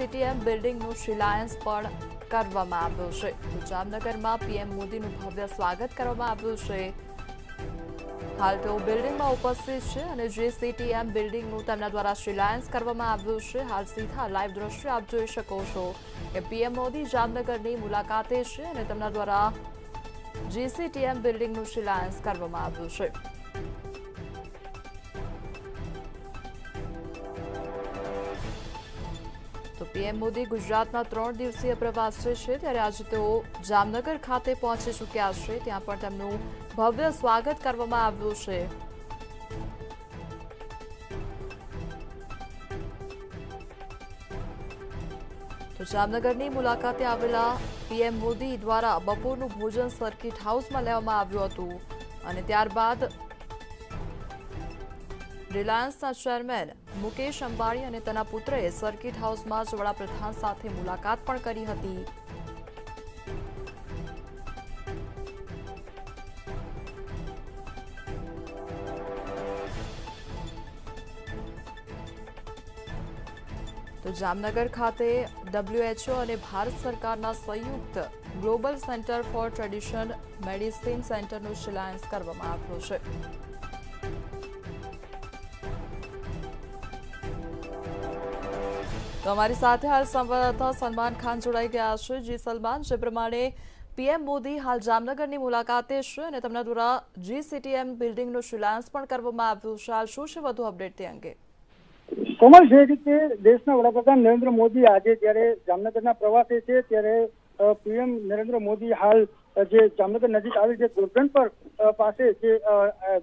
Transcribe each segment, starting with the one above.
GCTM બિલ્ડિંગનું શિલાન્યાસ પણ કરવામાં આવ્યો છે। તો જામનગરમાં PM મોદીનું ભવ્ય સ્વાગત કરવામાં આવ્યું છે। હાલ તેઓ બિલ્ડિંગમાં ઉપસ્થિત છે અને GCTM બિલ્ડિંગનું તેમના દ્વારા શિલાન્યાસ કરવામાં આવ્યું છે। હાલ સીધા લાઈવ દ્રશ્ય આપ જોઈ શકો છો કે PM મોદી જામનગરની મુલાકાતે છે અને તેમના દ્વારા GCTM બિલ્ડિંગનું શિલાન્યાસ કરવામાં આવ્યું છે। તો PM મોદી ગુજરાતના 3 દિવસીય પ્રવાસે છે ત્યારે આજે તેઓ જામનગર ખાતે પહોંચી ચૂક્યા છે। ત્યાં પણ તેમનું ભવ્ય સ્વાગત કરવામાં આવ્યું છે। તો જામનગરની મુલાકાતે આવેલા PM મોદી દ્વારા બપોરનું ભોજન સર્કિટ હાઉસમાં લેવામાં આવ્યું હતું અને ત્યારબાદ રિલાયન્સના ચેરમેન મુકેશ અંબાણી અને તેના પુત્રએ સર્કિટ હાઉસમાં જ વડાપ્રધાન સાથે મુલાકાત પણ કરી હતી। તો જામનગર ખાતે WHO અને ભારત સરકારના સંયુક્ત global centre for traditional medicine સેન્ટરનું શિલાન્યાસ કરવામાં આવ્યો છે। તો हमारी साथ हाल संवाददाता सलमान खान जोड़ाई गया है। जी सलमान, जे प्रमाणे PM मोदी हाल जामनगरनी मुलाकाते छे अने તેમના દ્વારા GCTM બિલ્ડિંગનો શિલાન્યાસ પણ કરવામાં આવ્યો છે। હાલ શું છે વધુ અપડેટ તે અંગે? કોમલ, જે રીતે દેશના વડાપ્રધાન નરેન્દ્ર મોદી આજે જ્યારે જામનગરના પ્રવાસે છે ત્યારે PM નરેન્દ્ર મોદી હાલ જે જામનગર નજીક આવેલ જે ગોલ્ડન પર પાસે જે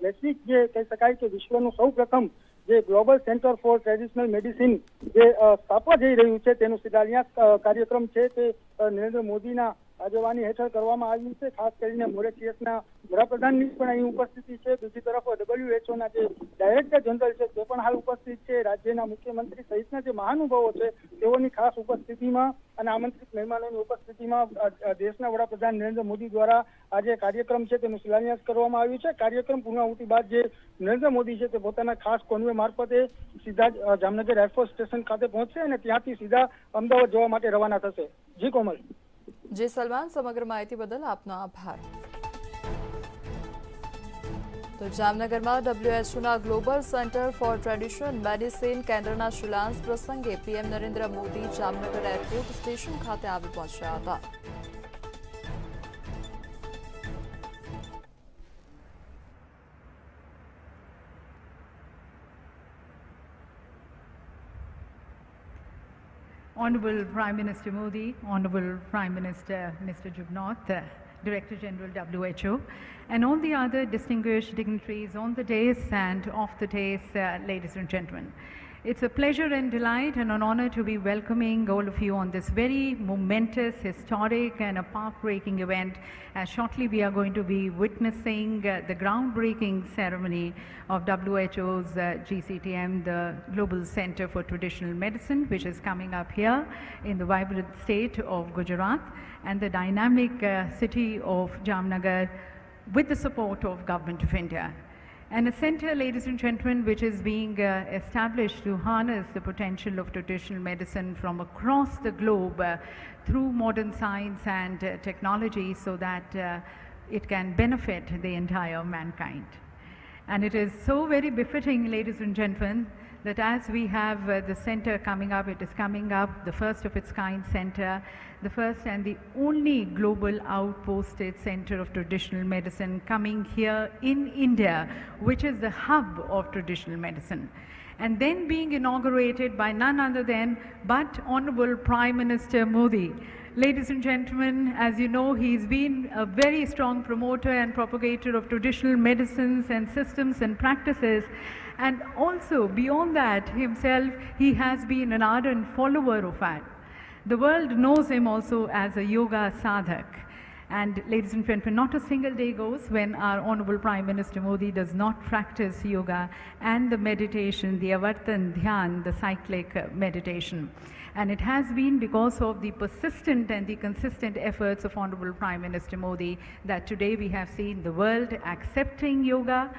વૈશ્વિક જે કહી શકાય કે વિશ્વનું સૌ પ્રથમ જે global centre for traditional medicine જે સ્થાપવા જઈ રહ્યું છે તેનું શિલાન્યાસ કાર્યક્રમ છે તે નરેન્દ્ર મોદીના આગેવાની હેઠળ કરવામાં આવ્યું છે। ખાસ કરીને મોરેશિયસના વડાપ્રધાનની પણ અહીં ઉપસ્થિતિ છે। બીજી તરફ WHOના જે ડાયરેક્ટર જનરલ છે તે પણ હાલ ઉપસ્થિત છે। રાજ્યના મુખ્યમંત્રી સહિતના જે મહાનુભાવો છે તેઓની ખાસ ઉપસ્થિતિમાં અને આમંત્રિત મહેમાનોની ઉપસ્થિતિમાં દેશના વડાપ્રધાન નરેન્દ્ર મોદી દ્વારા આ જે કાર્યક્રમ છે તેનું શિલાન્યાસ કરવામાં આવ્યું છે। કાર્યક્રમ પૂર્ણાહુતિ બાદ જે નરેન્દ્ર મોદી છે તે પોતાના ખાસ કોન્વે મારફતે સીધા જામનગર એરફોર્સ સ્ટેશન ખાતે પહોંચશે અને ત્યાંથી સીધા અમદાવાદ જવા માટે રવાના થશે। જી કોમલ। जी सलमान, समग्र माहिती बदल आपनो आभार। तो जामनगर में WHO global centre for traditional medicine केन्द्रना शिलान्यास प्रसंगे PM Narendra Modi Jamnagar airport station खाते આવી પહોંચ્યા હતા। Honorable Prime Minister Modi, Honorable Prime Minister Mr. Jamnagarm, Director General WHO, and all the other distinguished dignitaries on the dais and off the dais, ladies and gentlemen. It's a pleasure and delight and an honor to be welcoming all of you on this very momentous, historic and a path-breaking event, as shortly we are going to be witnessing the groundbreaking ceremony of WHO's GCTM, the Global Center for Traditional Medicine, which is coming up here in the vibrant state of Gujarat and the dynamic city of Jamnagar with the support of Government of India. And a center, ladies and gentlemen, which is being established to harness the potential of traditional medicine from across the globe through modern science and technology so that it can benefit the entire mankind. And it is so very befitting, ladies and gentlemen, that as we have the center coming up, it is coming up, the first of its kind center, the first and the only global outposted center of traditional medicine coming here in India, which is the hub of traditional medicine. And then being inaugurated by none other than but Honorable Prime Minister Modi. Ladies and gentlemen, as you know, he's been a very strong promoter and propagator of traditional medicines and systems and practices. And also, beyond that, himself, he has been an ardent follower of that. The world knows him also as a yoga sadhak. And ladies and gentlemen, not a single day goes when our Honorable Prime Minister Modi does not practice yoga and the meditation, the avartan dhyan, the cyclic meditation. And it has been because of the persistent and the consistent efforts of Honorable Prime Minister Modi that today we have seen the world accepting yoga,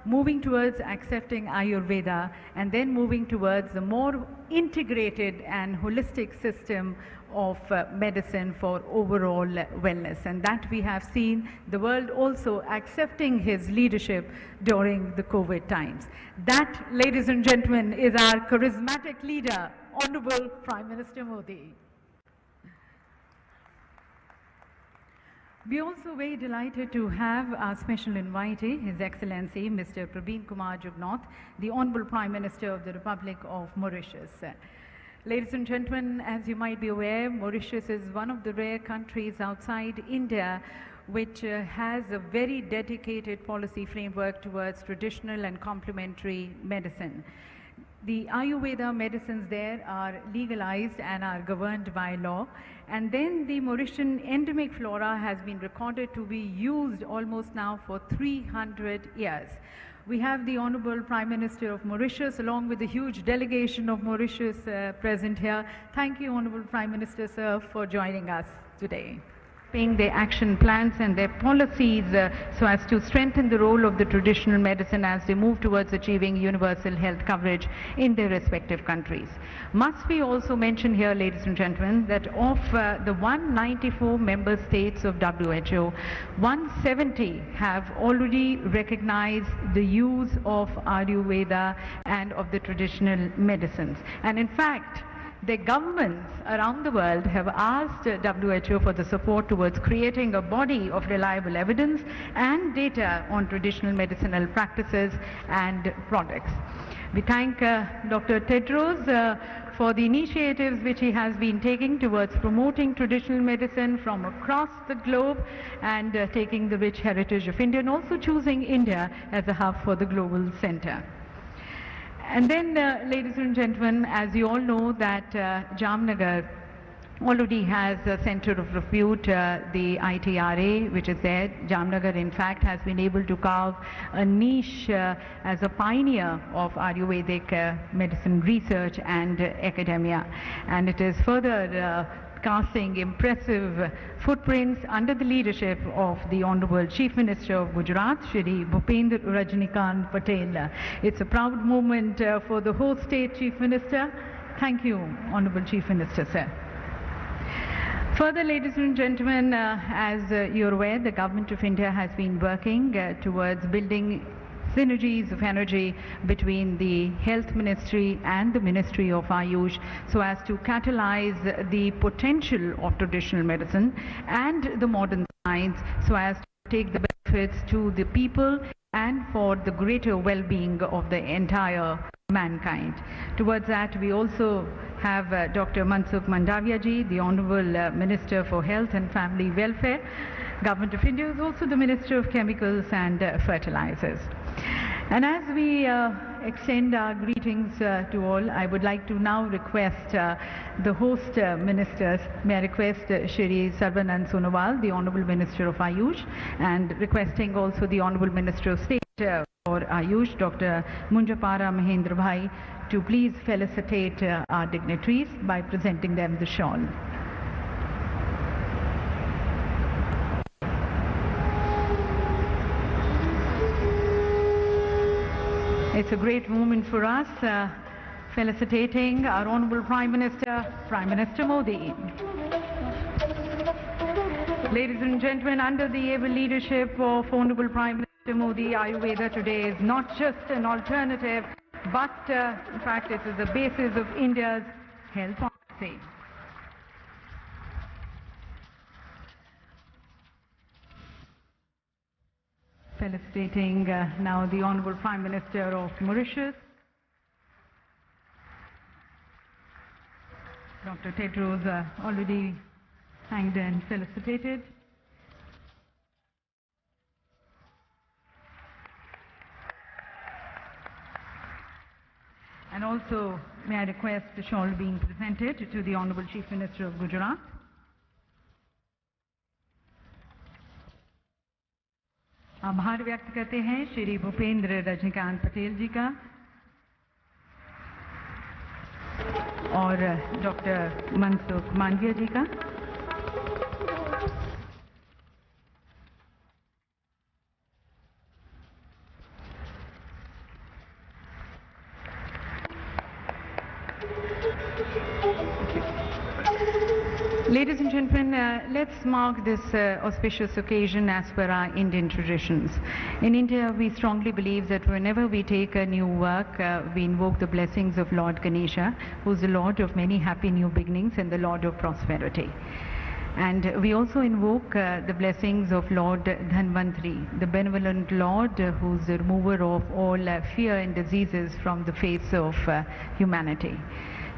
moving towards accepting Ayurveda, and then moving towards a more integrated and holistic system of medicine for overall wellness. And that we have seen the world also accepting his leadership during the COVID times. That, ladies and gentlemen, is our charismatic leader, Honorable Prime Minister Modi. We are also very delighted to have our special invitee, His Excellency Mr. Prabeen Kumar Jugnauth, the Honorable Prime Minister of the Republic of Mauritius. Ladies and gentlemen, as you might be aware, Mauritius is one of the rare countries outside India which has a very dedicated policy framework towards traditional and complementary medicine. The Ayurveda medicines there are legalized and are governed by law. And then the Mauritian endemic flora has been recorded to be used almost now for 300 years. We have the Honorable Prime Minister of Mauritius along with the huge delegation of Mauritius present here. Thank you, Honorable Prime Minister, sir, for joining us today. Their action plans and their policies so as to strengthen the role of the traditional medicine as they move towards achieving universal health coverage in their respective countries. Must we also mention here, ladies and gentlemen, that of the 194 member states of WHO, 170 have already recognized the use of Ayurveda and of the traditional medicines. And in fact, the governments around the world have asked WHO for the support towards creating a body of reliable evidence and data on traditional medicinal practices and products. We thank Dr. Tedros for the initiatives which he has been taking towards promoting traditional medicine from across the globe and taking the rich heritage of India and also choosing India as a hub for the global center. And then, ladies and gentlemen, as you all know that Jamnagar already has a center of repute, the ITRA, which is there. Jamnagar, in fact, has been able to carve a niche as a pioneer of Ayurvedic medicine research and academia. And it is further casting impressive footprints under the leadership of the Honorable Chief Minister of Gujarat, Shri Bhupendra Rajnikant Patel. It's a proud moment for the whole state, Chief Minister. Thank you, Honorable Chief Minister, sir. Further, ladies and gentlemen, as you're aware, the Government of India has been working towards building synergies of energy between the Health Ministry and the Ministry of Ayush so as to catalyze the potential of traditional medicine and the modern science so as to take the benefits to the people and for the greater well-being of the entire mankind. Towards that, we also have Dr. Mantavya ji, the Honorable Minister for Health and Family Welfare. Government of India is also the Minister of Chemicals and Fertilizers. And as we extend our greetings to all, I would like to now request the host ministers. May I request Shri Sarvanand Sonowal, the Honorable Minister of Ayush, and requesting also the Honorable Minister of State for Ayush, Dr. Munjapara Mahendra Bhai, to please felicitate our dignitaries by presenting them the shawl. It's a great moment for us, felicitating our Honorable Prime Minister, Prime Minister Modi. Ladies and gentlemen, under the able leadership of Honorable Prime Minister Modi, Ayurveda today is not just an alternative, but in fact it is the basis of India's health policy. Felicitating now the Honorable Prime Minister of Mauritius, Dr. Tedros, already thanked and felicitated. And also, may I request the shawl being presented to the Honorable Chief Minister of Gujarat. आभार व्यक्त करते हैं श्री भूपेंद्र रजनीकांत पटेल जी का और doctor Mansukh Mandaviya जी का। Ladies and gentlemen, let's mark this auspicious occasion as per our Indian traditions. In India, we strongly believe that whenever we take a new work, we invoke the blessings of Lord Ganesha, who is the Lord of many happy new beginnings and the Lord of prosperity. And we also invoke the blessings of Lord Dhanvantri, the benevolent Lord who is the remover of all fear and diseases from the face of humanity.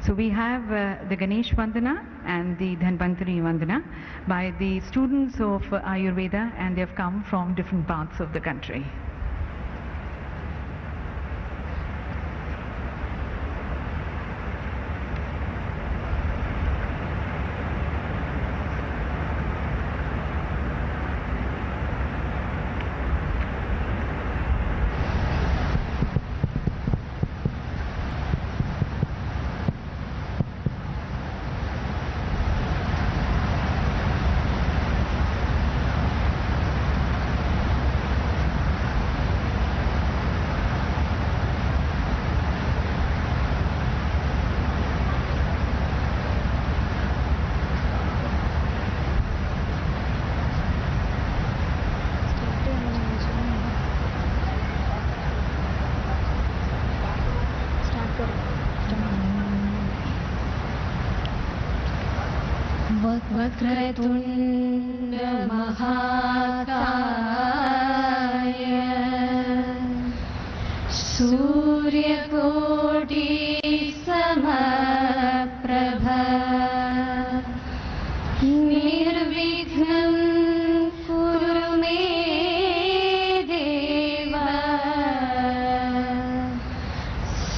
So we have the Ganesh Vandana and the Dhanvantri Vandana by the students of Ayurveda, and they have come from different parts of the country. वक्रतुण्ड महाकाय सूर्यकोटि समप्रभ निर्विघ्नं कुरु मे देव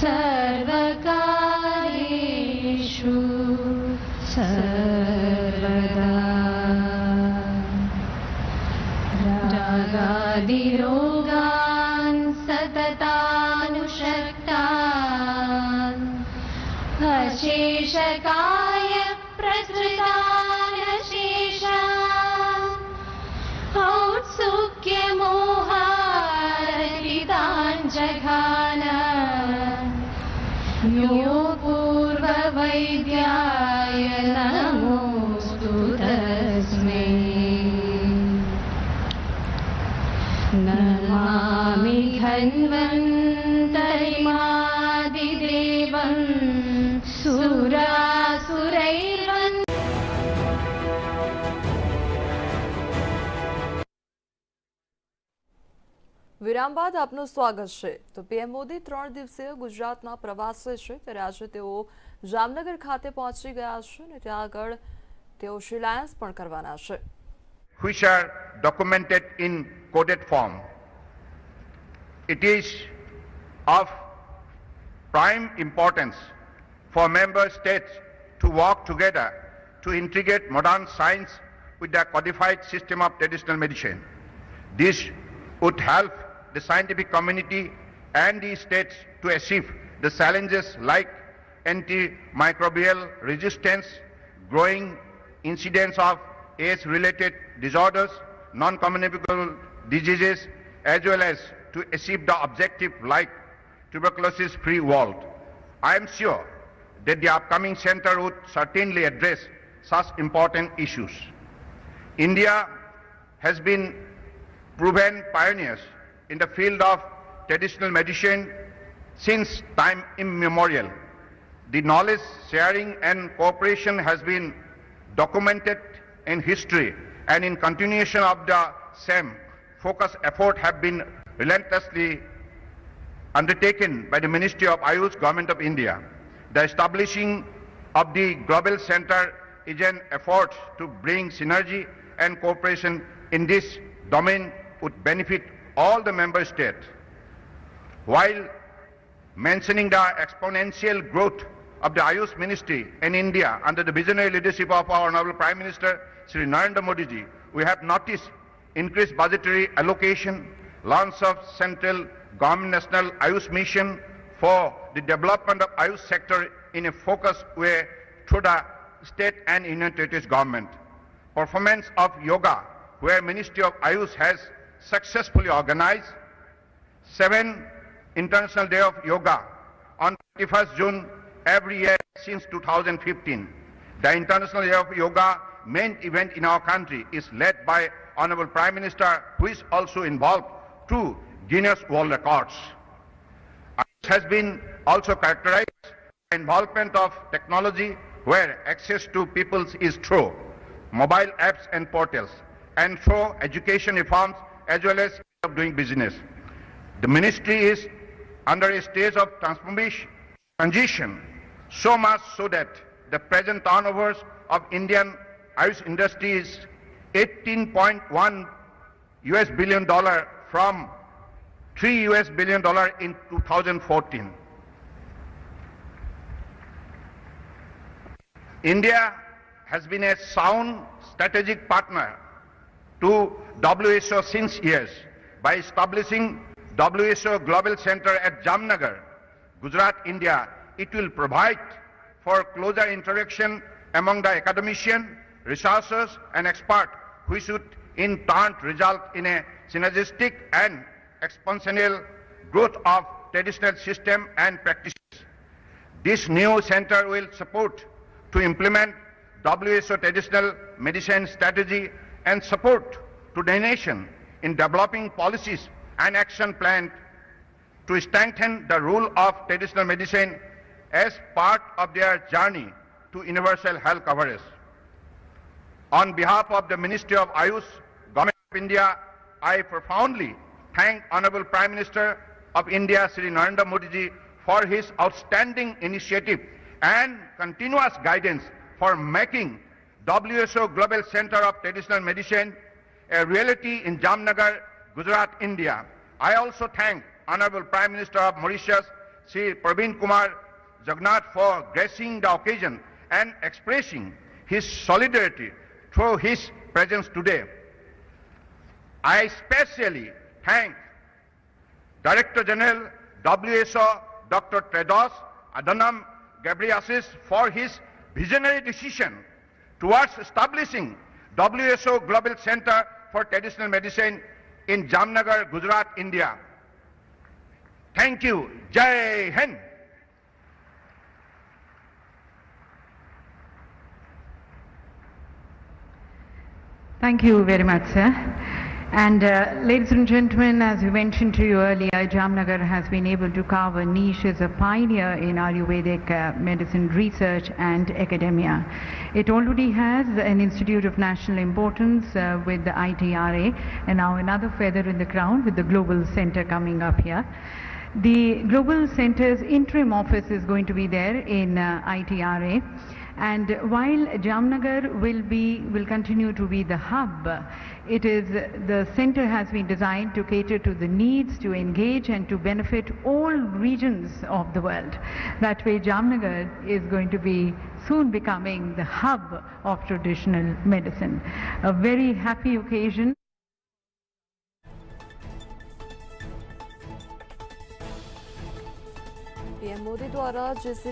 सर्वकार्येषु सर्वदा रागादिरोगान् सततानुषक्तान् अशेषकाय प्रसृतानशेषान् औत्सुक्यमोहारहितान् जघान यो पूर्ववैद्याय नमोऽस्तु तस्मै नमामि धन्वन्तरिमादिदेवं सुरासुरैर्वन् વિરામ બાદ આપનું સ્વાગત છે. તો પીએમ મોદી 3 દિવસીય ગુજરાતના પ્રવાસે છે, ત્યારે આજે તેઓ જામનગર ખાતે પહોંચી ગયા છે અને ત્યાં આગળ તેઓ શિલાન્યાસ પણ કરવાના છે. Which are documented in coded form. It is of prime importance for member states to work together to integrate modern science with the codified system of traditional medicine. This would help the scientific community and the states to achieve the challenges like antimicrobial resistance, growing incidence of age-related disorders, non-communicable diseases, as well as to achieve the objective like tuberculosis-free world. I am sure that the upcoming center would certainly address such important issues. India has been proven pioneers in the field of traditional medicine since time immemorial. The knowledge sharing and cooperation has been documented in history, and in continuation of the same, focused effort have been relentlessly undertaken by the Ministry of Ayush, Government of India. The establishing of the Global Center is an effort to bring synergy and cooperation in this domain would benefit all the member states. While mentioning the exponential growth of the Ayush Ministry in India under the visionary leadership of our Honorable Prime Minister Shri Narendra Modi ji, we have noticed increased budgetary allocation, launch of Central Government National Ayush Mission for the development of Ayush sector in a focused way through the state and union territories government. Performance of yoga, where Ministry of Ayush has successfully organized 7 International Day of Yoga on 31st June every year since 2015. The International Year of Yoga main event in our country is led by Honorable Prime Minister, who is also involved to Guinness World Records. It has been also characterized by involvement of technology, where access to people is through mobile apps and portals, and through education reforms as well as of doing business. The ministry is under a stage of transition, so much so that the present turnovers of Indian Ayush industry is $18.1 billion from $3 billion in 2014. India has been a sound strategic partner to WHO since years by establishing WHO Global Center at Jamnagar, Gujarat, India. It will provide for closer interaction among the academicians, researchers and experts, which should in turn result in a synergistic and exponential growth of traditional system and practices. This new center will support to implement WHO traditional medicine strategy and support to the nation in developing policies and action plans to strengthen the role of traditional medicine as part of their journey to universal health coverage. On behalf of the Ministry of Ayush, Government of India, I profoundly thank Honorable Prime Minister of India, Shri Narendra Modi ji, for his outstanding initiative and continuous guidance for making WHO Global Center of Traditional Medicine a reality in Jamnagar, Gujarat, India. I also thank Honorable Prime Minister of Mauritius, Shri Praveen Kumar Jagannath, for gracing the occasion and expressing his solidarity through his presence today. I especially thank Director General WHO Dr. Tedros Adhanom Ghebreyesus for his visionary decision towards establishing WHO Global Center for Traditional Medicine in Jamnagar, Gujarat, India. Thank you. Jai Hind. Thank you very much, sir. And ladies and gentlemen, as we mentioned to you earlier, Jamnagar has been able to carve a niche as a pioneer in Ayurvedic medicine research and academia. It already has an institute of national importance with the ITRA, and now another feather in the crown with the Global Center coming up here. The Global Center's interim office is going to be there in ITRA. And while Jamnagar will continue to be the hub, the center has been designed to cater to the needs, to engage and to benefit all regions of the world. That way Jamnagar is going to be soon becoming the hub of traditional medicine. A very happy occasion. PM Modi द्वारा जिस